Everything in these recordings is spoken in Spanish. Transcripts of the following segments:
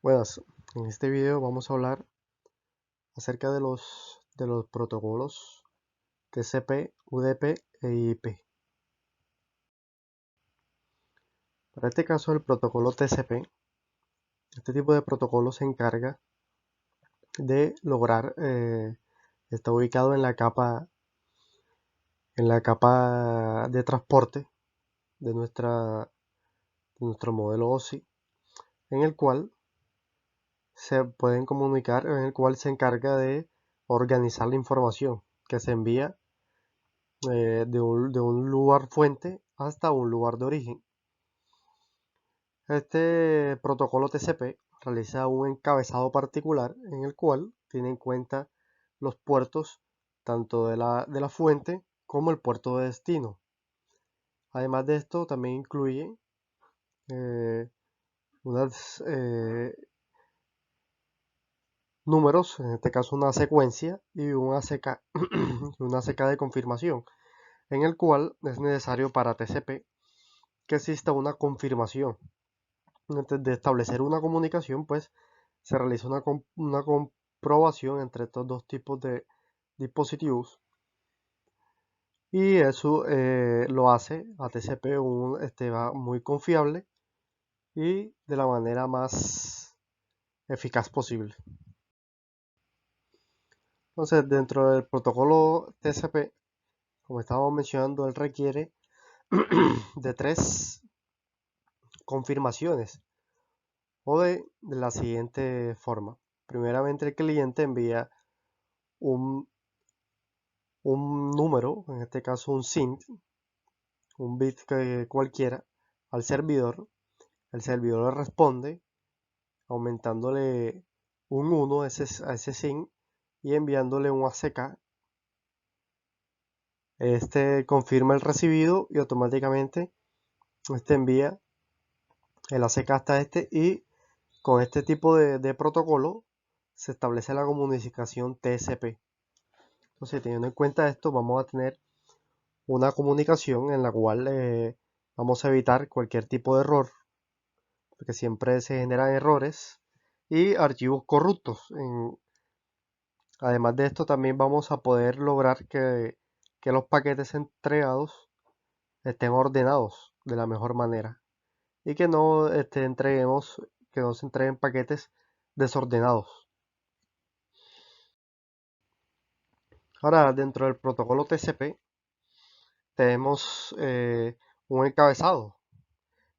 Buenas, en este video vamos a hablar acerca de los protocolos TCP, UDP e IP. Para este caso, el protocolo TCP, este tipo de protocolo se encarga de lograr, está ubicado en la capa de transporte de nuestro modelo OSI, en el cual se pueden comunicar, en el cual se encarga de organizar la información que se envía de un lugar fuente hasta un lugar de origen. Este protocolo TCP realiza un encabezado particular en el cual tiene en cuenta los puertos tanto de la fuente como el puerto de destino. Además de esto, también incluye eh, unos números, en este caso una secuencia y una ACK, una ACK de confirmación, en el cual es necesario para TCP que exista una confirmación. Antes de establecer una comunicación, pues se realiza una comprobación entre estos dos tipos de dispositivos y eso lo hace a TCP muy confiable y de la manera más eficaz posible. Entonces, dentro del protocolo TCP, como estábamos mencionando, él requiere de 3 confirmaciones o de la siguiente forma. Primeramente, el cliente envía un, un número, en este caso un SINT, un bit cualquiera, al servidor. El servidor le responde aumentándole un 1 a ese SINT y enviándole un ACK. Este confirma el recibido y automáticamente este envía el ACK hasta este, y con este tipo de protocolo se establece la comunicación TCP. Entonces, teniendo en cuenta esto, vamos a tener una comunicación en la cual vamos a evitar cualquier tipo de error, porque siempre se generan errores y archivos corruptos. Además de esto, también vamos a poder lograr que los paquetes entregados estén ordenados de la mejor manera y que no que no se entreguen paquetes desordenados. Ahora, dentro del protocolo TCP tenemos un encabezado,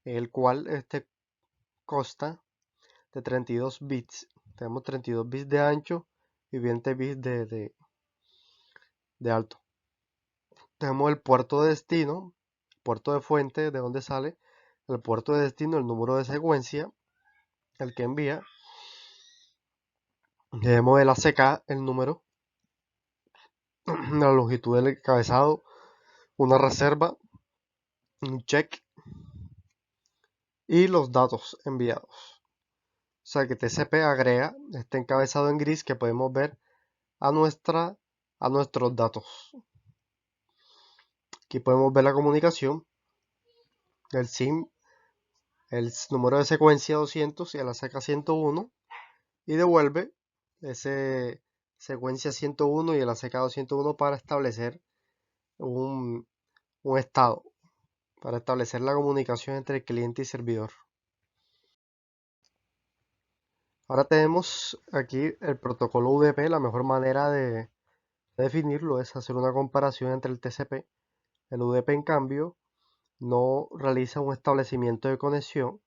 el cual consta de 32 bits. Tenemos 32 bits de ancho y 20 bits de alto. Tenemos el puerto de destino, puerto de fuente, de donde sale, el puerto de destino, el número de secuencia, el que envía. Tenemos el ACK, el número, la longitud del encabezado, una reserva, un check y los datos enviados. O sea que TCP agrega este encabezado en gris que podemos ver a nuestros datos. Aquí podemos ver la comunicación, el SIM, el número de secuencia 200 y el ACK 101, y devuelve ese secuencia 101 y el ACK 201 para establecer un estado, para establecer la comunicación entre el cliente y servidor. Ahora tenemos aquí el protocolo UDP. La mejor manera de definirlo es hacer una comparación entre el TCP. El UDP, en cambio, no realiza un establecimiento de conexión,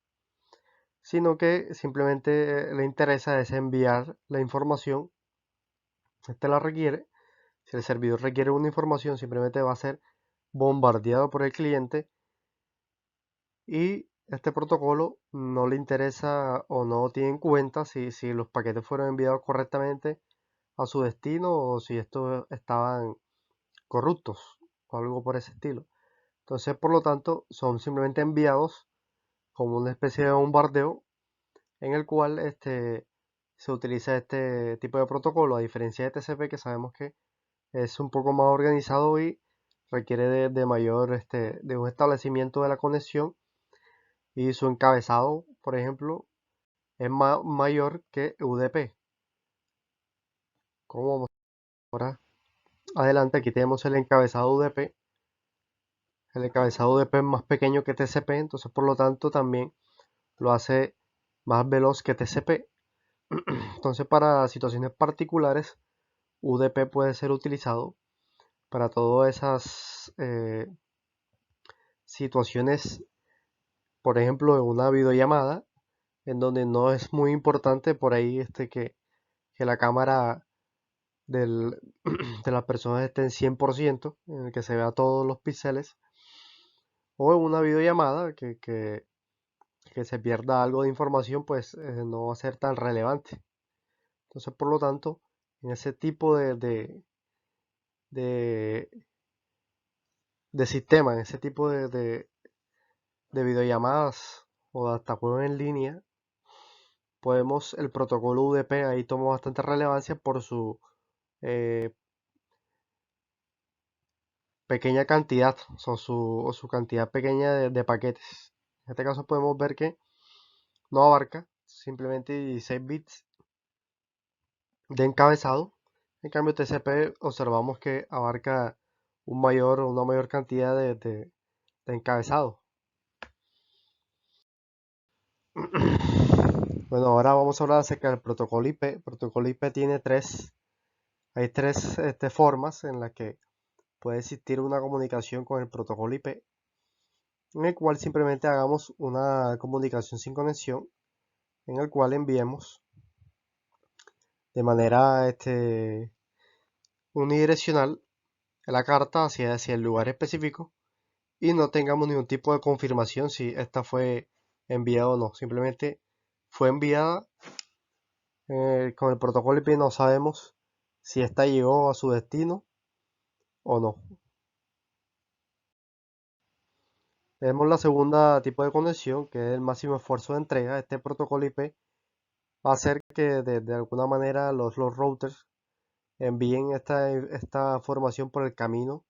sino que simplemente le interesa es enviar la información. Este la requiere. Si el servidor requiere una información, simplemente va a ser bombardeado por el cliente y este protocolo no le interesa o no tiene en cuenta si los paquetes fueron enviados correctamente a su destino o si estos estaban corruptos o algo por ese estilo. Entonces, por lo tanto, son simplemente enviados como una especie de bombardeo en el cual se utiliza este tipo de protocolo, a diferencia de TCP, que sabemos que es un poco más organizado y requiere de mayor, de un establecimiento de la conexión y su encabezado, por ejemplo, es mayor que UDP. Como vamos ahora adelante, aquí tenemos el encabezado UDP. El encabezado UDP es más pequeño que TCP, entonces por lo tanto también lo hace más veloz que TCP. Entonces para situaciones particulares, UDP puede ser utilizado para todas esas situaciones, por ejemplo, en una videollamada, en donde no es muy importante por ahí que la cámara del, de las personas esté en 100%, en el que se vea todos los píxeles, o en una videollamada que se pierda algo de información, pues no va a ser tan relevante. Entonces, por lo tanto, en ese tipo de, de sistema, en ese tipo de videollamadas o hasta juegos en línea, el protocolo UDP ahí toma bastante relevancia por su eh, pequeña cantidad o su cantidad pequeña de paquetes. En este caso podemos ver que no abarca simplemente 16 bits de encabezado. En cambio TCP observamos que abarca una mayor cantidad de encabezado. Bueno, ahora vamos a hablar acerca del protocolo IP. El protocolo IP tiene hay tres formas en las que puede existir una comunicación con el protocolo IP, en el cual simplemente hagamos una comunicación sin conexión, en el cual enviemos de manera unidireccional la carta hacia el lugar específico y no tengamos ningún tipo de confirmación si esta fue enviada o no. Simplemente fue enviada. Con el protocolo IP no sabemos si esta llegó a su destino o no. Tenemos la segunda tipo de conexión, que es el máximo esfuerzo de entrega. Este protocolo IP va a hacer que de alguna manera los routers envíen esta formación por el camino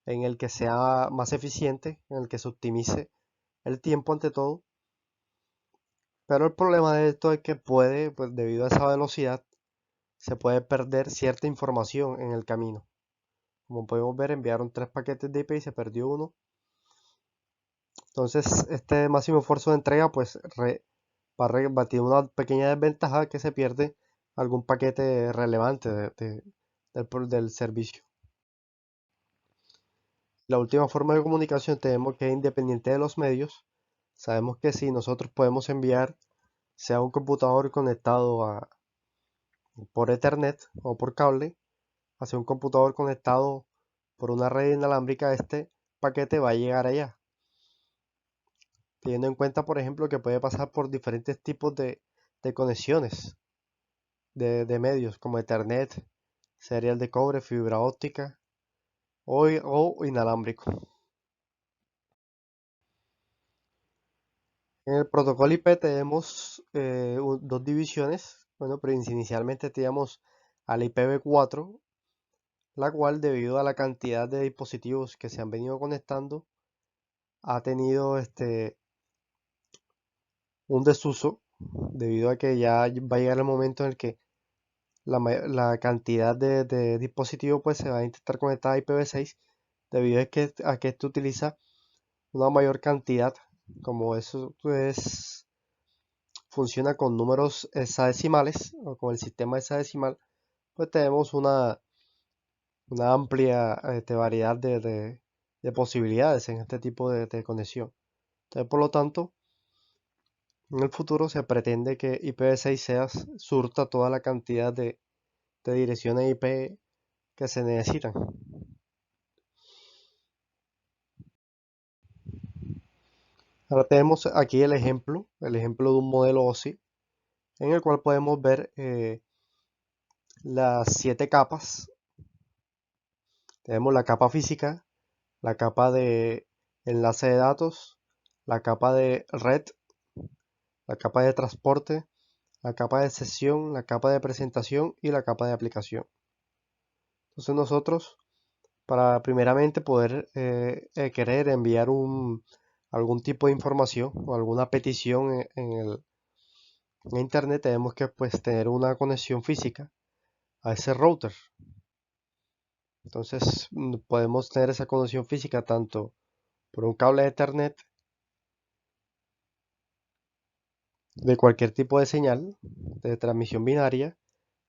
en el que sea más eficiente, en el que se optimice el tiempo ante todo. Pero el problema de esto es que pues debido a esa velocidad, se puede perder cierta información en el camino. Como podemos ver, enviaron 3 paquetes de IP y se perdió uno. Entonces, este máximo esfuerzo de entrega, pues va a tener una pequeña desventaja que se pierde algún paquete relevante del servicio. La última forma de comunicación tenemos que es independiente de los medios. Sabemos que si nosotros podemos enviar, sea un computador conectado por Ethernet o por cable, hacia un computador conectado por una red inalámbrica, este paquete va a llegar allá. Teniendo en cuenta, por ejemplo, que puede pasar por diferentes tipos de conexiones de medios, como Ethernet, serial de cobre, fibra óptica o inalámbrico. En el protocolo IP tenemos dos divisiones. Bueno, pero inicialmente teníamos al IPv4, la cual debido a la cantidad de dispositivos que se han venido conectando, ha tenido un desuso, debido a que ya va a llegar el momento en el que la cantidad de dispositivos pues se va a intentar conectar a IPv6, debido a que esto utiliza una mayor cantidad, como eso pues funciona con números hexadecimales o con el sistema hexadecimal, pues tenemos una amplia variedad de posibilidades en este tipo de conexión. Entonces, por lo tanto, en el futuro se pretende que IPv6 surta toda la cantidad de direcciones IP que se necesitan. Ahora tenemos aquí el ejemplo de un modelo OSI, en el cual podemos ver las 7 capas. Tenemos la capa física, la capa de enlace de datos, la capa de red, la capa de transporte, la capa de sesión, la capa de presentación y la capa de aplicación. Entonces nosotros, para primeramente poder querer enviar algún tipo de información o alguna petición en internet tenemos que pues tener una conexión física a ese router. Entonces podemos tener esa conexión física tanto por un cable de Ethernet de cualquier tipo de señal de transmisión binaria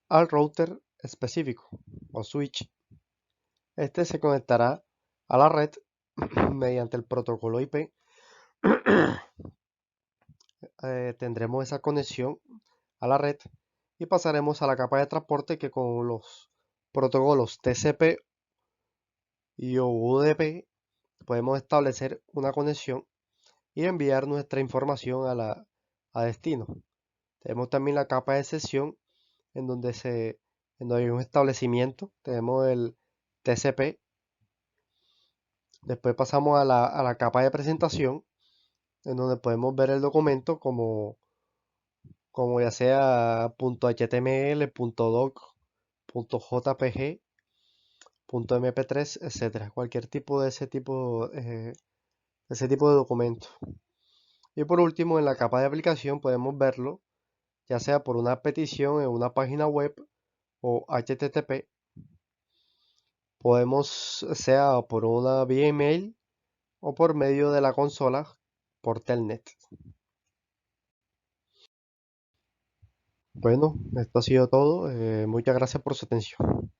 al router específico o switch. Este se conectará a la red mediante el protocolo IP. Tendremos esa conexión a la red y pasaremos a la capa de transporte que con los protocolos TCP y UDP podemos establecer una conexión y enviar nuestra información a destino. Tenemos también la capa de sesión en donde hay un establecimiento. Tenemos el TCP. Después pasamos a la capa de presentación en donde podemos ver el documento como ya sea .html, .doc, .jpg, .mp3, etcétera. Cualquier tipo de ese tipo de documento. Y por último, en la capa de aplicación podemos verlo ya sea por una petición en una página web o HTTP. Podemos, sea por una vía email o por medio de la consola por telnet. Bueno, esto ha sido todo. Muchas gracias por su atención.